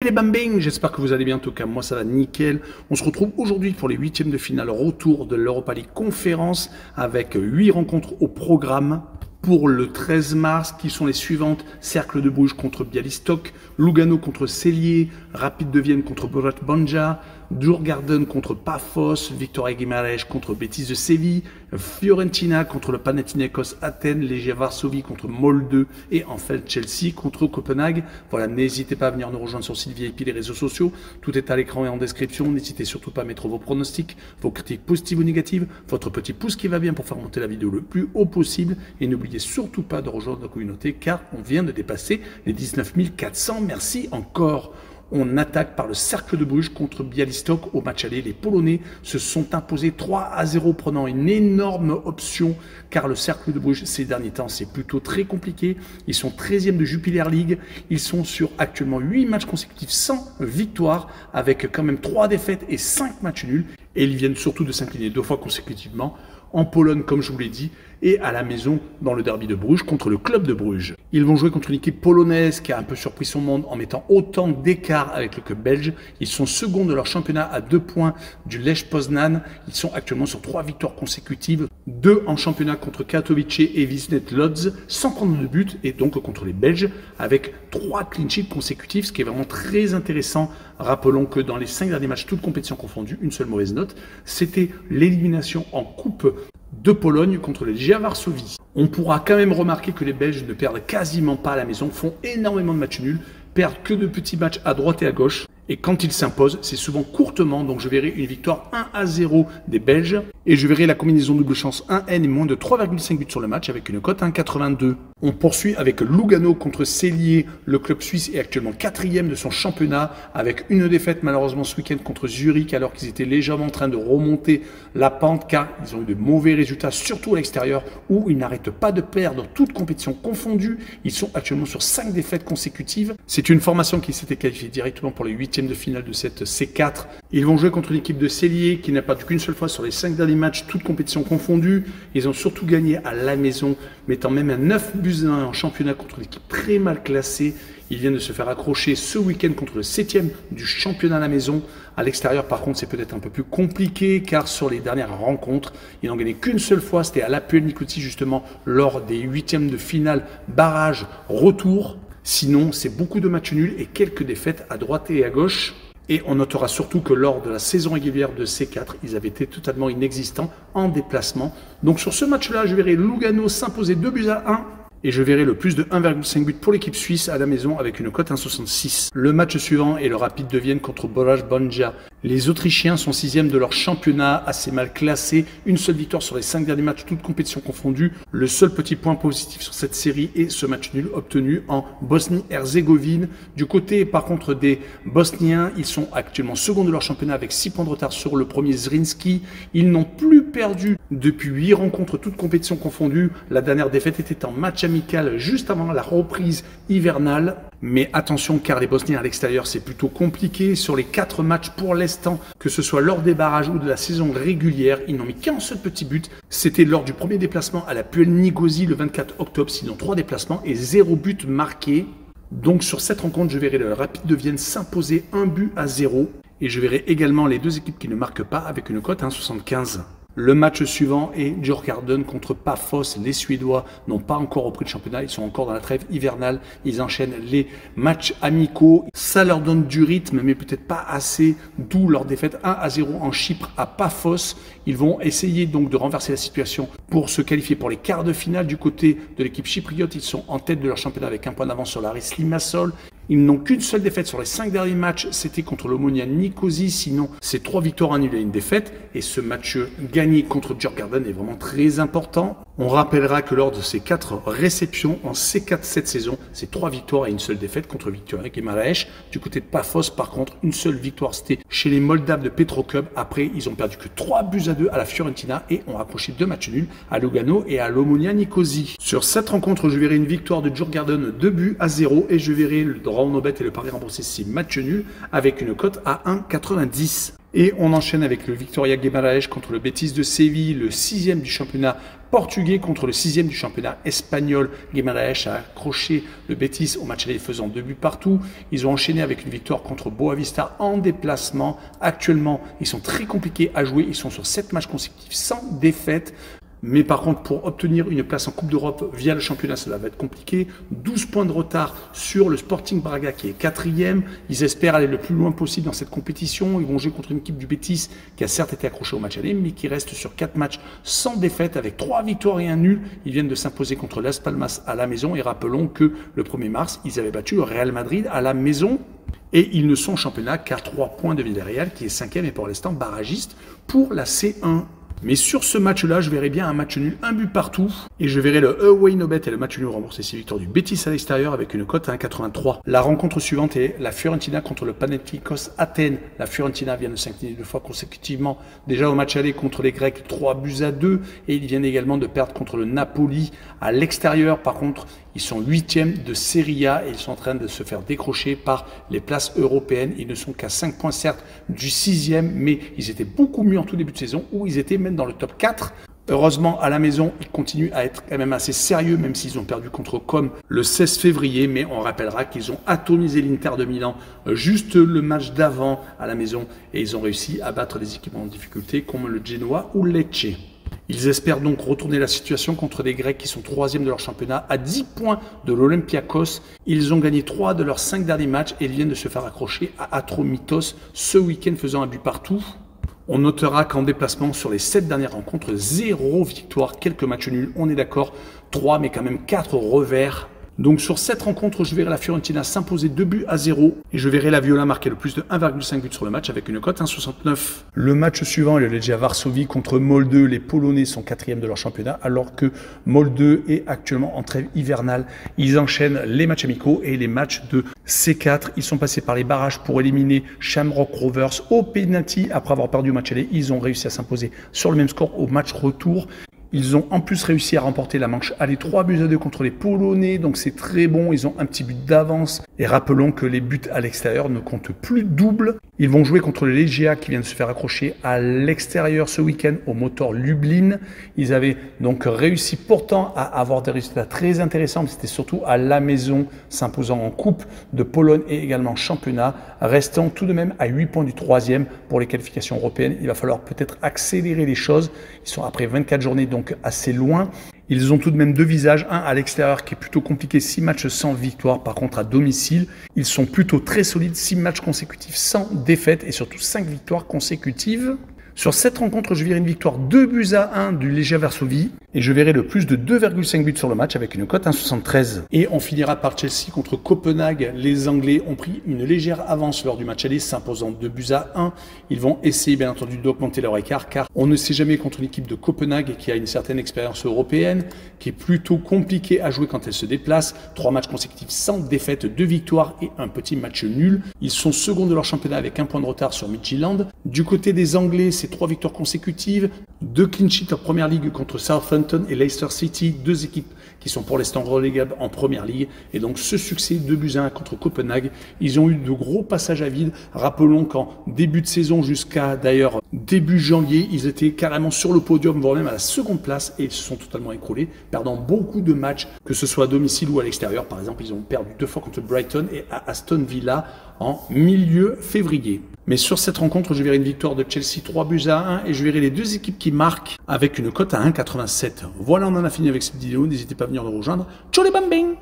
les bambins, j'espère que vous allez bien, en tout cas moi ça va nickel. On se retrouve aujourd'hui pour les huitièmes de finale retour de l'Europa League Conférence avec 8 rencontres au programme pour le 13 mars qui sont les suivantes: Cercle de Bruges contre Białystok, Lugano contre Celje, Rapid de Vienne contre Borac Banja, Djurgården contre Paphos, Victoria Guimarães contre Betis de Séville, Fiorentina contre le Panathinaikos Athènes, Legia Varsovie contre Molde et enfin Chelsea contre Copenhague. Voilà, n'hésitez pas à venir nous rejoindre sur le site VIP, les réseaux sociaux. Tout est à l'écran et en description. N'hésitez surtout pas à mettre vos pronostics, vos critiques positives ou négatives, votre petit pouce qui va bien pour faire monter la vidéo le plus haut possible. Et n'oubliez surtout pas de rejoindre la communauté car on vient de dépasser les 19 400. Merci encore. On attaque par le Cercle de Bruges contre Białystok au match aller. Les Polonais se sont imposés 3-0, prenant une énorme option car le Cercle de Bruges ces derniers temps c'est plutôt très compliqué. Ils sont 13e de Jupiler League. Ils sont sur actuellement 8 matchs consécutifs sans victoire avec quand même 3 défaites et 5 matchs nuls. Et ils viennent surtout de s'incliner 2 fois consécutivement en Pologne comme je vous l'ai dit et à la maison dans le derby de Bruges contre le club de Bruges. Ils vont jouer contre une équipe polonaise qui a un peu surpris son monde en mettant autant d'écart avec le club belge. Ils sont seconds de leur championnat à 2 points du Lech Poznan. Ils sont actuellement sur 3 victoires consécutives, 2 en championnat contre Katowice et Wisła Łódź sans prendre de but et donc contre les Belges avec 3 clean sheets consécutifs, ce qui est vraiment très intéressant. Rappelons que dans les 5 derniers matchs, toutes compétitions confondues, une seule mauvaise note, c'était l'élimination en coupe de Pologne contre le Legia Varsovie. On pourra quand même remarquer que les Belges ne perdent quasiment pas à la maison, font énormément de matchs nuls, perdent que de petits matchs à droite et à gauche. Et quand ils s'imposent, c'est souvent courtement, donc je verrai une victoire 1-0 des Belges. Et je verrai la combinaison double chance 1N et moins de 3,5 buts sur le match avec une cote 1,82. On poursuit avec Lugano contre Celje. Le club suisse est actuellement 4e de son championnat avec une défaite malheureusement ce week-end contre Zurich alors qu'ils étaient légèrement en train de remonter la pente car ils ont eu de mauvais résultats, surtout à l'extérieur où ils n'arrêtent pas de perdre, toutes compétitions confondues. Ils sont actuellement sur 5 défaites consécutives. C'est une formation qui s'était qualifiée directement pour les 8e de finale de cette C4. Ils vont jouer contre une équipe de Celje qui n'a perdu qu'une seule fois sur les 5 derniers matchs, toutes compétitions confondues. Ils ont surtout gagné à la maison, mettant même à 9 buts en championnat contre l'équipe très mal classée. Ils viennent de se faire accrocher ce week-end contre le 7e du championnat à la maison. À l'extérieur, par contre, c'est peut-être un peu plus compliqué car sur les dernières rencontres, ils n'ont gagné qu'une seule fois. C'était à l'APL Nicosie, justement, lors des 8e de finale barrage retour. Sinon, c'est beaucoup de matchs nuls et quelques défaites à droite et à gauche. Et on notera surtout que lors de la saison régulière de C4, ils avaient été totalement inexistants en déplacement. Donc sur ce match-là, je verrai Lugano s'imposer 2-1. Et je verrai le plus de 1,5 but pour l'équipe suisse à la maison avec une cote 1,66. Le match suivant est le Rapid de Vienne contre Borac Banja. Les Autrichiens sont 6e de leur championnat, assez mal classés. Une seule victoire sur les 5 derniers matchs, toutes compétitions confondues. Le seul petit point positif sur cette série est ce match nul obtenu en Bosnie-Herzégovine. Du côté par contre des Bosniens, ils sont actuellement seconds de leur championnat avec 6 points de retard sur le premier Zrinski. Ils n'ont plus perdu depuis 8 rencontres, toutes compétitions confondues. La dernière défaite était en match amical juste avant la reprise hivernale. Mais attention car les Bosniens à l'extérieur c'est plutôt compliqué. Sur les 4 matchs pour l'instant, que ce soit lors des barrages ou de la saison régulière, ils n'ont mis qu'un seul petit but. C'était lors du premier déplacement à la PL Nicosie le 24 octobre, sinon 3 déplacements et 0 but marqué. Donc sur cette rencontre, je verrai le Rapid de Vienne s'imposer 1-0 et je verrai également les 2 équipes qui ne marquent pas avec une cote 1,75. Le match suivant est Djurgården contre Paphos. Les Suédois n'ont pas encore repris le championnat, ils sont encore dans la trêve hivernale. Ils enchaînent les matchs amicaux. Ça leur donne du rythme, mais peut-être pas assez, d'où leur défaite 1-0 en Chypre à Paphos. Ils vont essayer donc de renverser la situation pour se qualifier pour les quarts de finale. Du côté de l'équipe chypriote, ils sont en tête de leur championnat avec 1 point d'avance sur l'Aris Limassol. Ils n'ont qu'une seule défaite sur les 5 derniers matchs, c'était contre l'Omonia Nicosie, sinon c'est 3 victoires, 1 nul et 1 défaite. Et ce match gagné contre Djurgården est vraiment très important. On rappellera que lors de ces 4 réceptions en C4 cette saison, c'est 3 victoires et 1 seule défaite contre Victoria Guimarães. Du côté de Paphos, par contre, une seule victoire, c'était chez les Moldaves de Petrocub. Après, ils ont perdu que 3-2 à la Fiorentina et ont accroché 2 matchs nuls à Lugano et à l'Omonia Nicosie. Sur cette rencontre, je verrai une victoire de Djurgården 2-0 et je verrai le draw no bet et le pari remboursé 6 matchs nuls avec une cote à 1,90. Et on enchaîne avec le Victoria Guimarães contre le Betis de Séville, le 6e du championnat portugais contre le 6e du championnat espagnol. Guimarães a accroché le Betis au match aller faisant 2 buts partout. Ils ont enchaîné avec une victoire contre Boavista en déplacement. Actuellement, ils sont très compliqués à jouer. Ils sont sur 7 matchs consécutifs sans défaite. Mais par contre, pour obtenir une place en Coupe d'Europe via le championnat, ça va être compliqué. 12 points de retard sur le Sporting Braga qui est 4e. Ils espèrent aller le plus loin possible dans cette compétition. Ils vont jouer contre une équipe du Betis qui a certes été accrochée au match aller, mais qui reste sur 4 matchs sans défaite avec 3 victoires et un nul. Ils viennent de s'imposer contre Las Palmas à la maison. Et rappelons que le 1er mars, ils avaient battu le Real Madrid à la maison. Et ils ne sont au championnat qu'à 3 points de Villarreal qui est 5e et pour l'instant barragiste pour la C1. Mais sur ce match-là, je verrai bien un match nul, un but partout. Et je verrai le away no bet et le match nul remboursé 6 victoires du Betis à l'extérieur avec une cote à 1,83. La rencontre suivante est la Fiorentina contre le Panathinaikos Athènes. La Fiorentina vient de s'incliner 2 fois consécutivement. Déjà au match aller contre les Grecs, 3-2. Et ils viennent également de perdre contre le Napoli à l'extérieur. Par contre, ils sont 8e de Serie A et ils sont en train de se faire décrocher par les places européennes. Ils ne sont qu'à 5 points certes du 6e, mais ils étaient beaucoup mieux en tout début de saison où ils étaient même dans le top 4. Heureusement, à la maison, ils continuent à être quand même assez sérieux, même s'ils ont perdu contre Com le 16 février. Mais on rappellera qu'ils ont atomisé l'Inter de Milan juste le match d'avant à la maison et ils ont réussi à battre des équipes en difficulté comme le Genoa ou Lecce. Ils espèrent donc retourner la situation contre les Grecs qui sont 3e de leur championnat à 10 points de l'Olympiakos. Ils ont gagné 3 de leurs 5 derniers matchs et ils viennent de se faire accrocher à Atromitos ce week-end faisant un but partout. On notera qu'en déplacement sur les 7 dernières rencontres, 0 victoire, quelques matchs nuls, on est d'accord, 3 mais quand même 4 revers. Donc sur cette rencontre, je verrai la Fiorentina s'imposer 2-0 et je verrai la Viola marquer le plus de 1,5 buts sur le match avec une cote 1,69. Le match suivant est le Legia Varsovie contre Molde. Les Polonais sont 4e de leur championnat alors que Molde est actuellement en trêve hivernale. Ils enchaînent les matchs amicaux et les matchs de C4. Ils sont passés par les barrages pour éliminer Shamrock Rovers au penalty. Après avoir perdu le match aller, ils ont réussi à s'imposer sur le même score au match retour. Ils ont en plus réussi à remporter la manche aller 3-2 contre les Polonais, donc c'est très bon, ils ont un petit but d'avance. Et rappelons que les buts à l'extérieur ne comptent plus double. Ils vont jouer contre le Legia qui vient de se faire accrocher à l'extérieur ce week-end au Motor Lublin. Ils avaient donc réussi pourtant à avoir des résultats très intéressants, mais c'était surtout à la maison, s'imposant en Coupe de Pologne et également championnat, restant tout de même à 8 points du 3e pour les qualifications européennes. Il va falloir peut-être accélérer les choses. Ils sont après 24 journées donc assez loin. Ils ont tout de même 2 visages, un à l'extérieur qui est plutôt compliqué, 6 matchs sans victoire, par contre à domicile, ils sont plutôt très solides, 6 matchs consécutifs sans défaite et surtout 5 victoires consécutives. Sur cette rencontre, je verrai une victoire 2-1 du Legia Varsovie et je verrai le plus de 2,5 buts sur le match avec une cote 1,73. Et on finira par Chelsea contre Copenhague. Les Anglais ont pris une légère avance lors du match aller, s'imposant 2-1. Ils vont essayer bien entendu d'augmenter leur écart car on ne sait jamais contre une équipe de Copenhague qui a une certaine expérience européenne, qui est plutôt compliquée à jouer quand elle se déplace. 3 matchs consécutifs sans défaite, 2 victoires et un petit match nul. Ils sont seconds de leur championnat avec 1 point de retard sur Midtjylland. Du côté des Anglais, c'est 3 victoires consécutives, 2 clean sheets en première ligue contre Southampton et Leicester City, 2 équipes qui sont pour l'instant relégables en première ligue. Et donc ce succès 2-1 contre Copenhague, ils ont eu de gros passages à vide. Rappelons qu'en début de saison jusqu'à d'ailleurs début janvier, ils étaient carrément sur le podium, voire même à la seconde place et ils se sont totalement écroulés, perdant beaucoup de matchs, que ce soit à domicile ou à l'extérieur. Par exemple, ils ont perdu 2 fois contre Brighton et à Aston Villa en milieu février. Mais sur cette rencontre, je verrai une victoire de Chelsea 3-1 et je verrai les 2 équipes qui marquent avec une cote à 1,87. Voilà, on en a fini avec cette vidéo. N'hésitez pas à venir nous rejoindre. Ciao les bambins!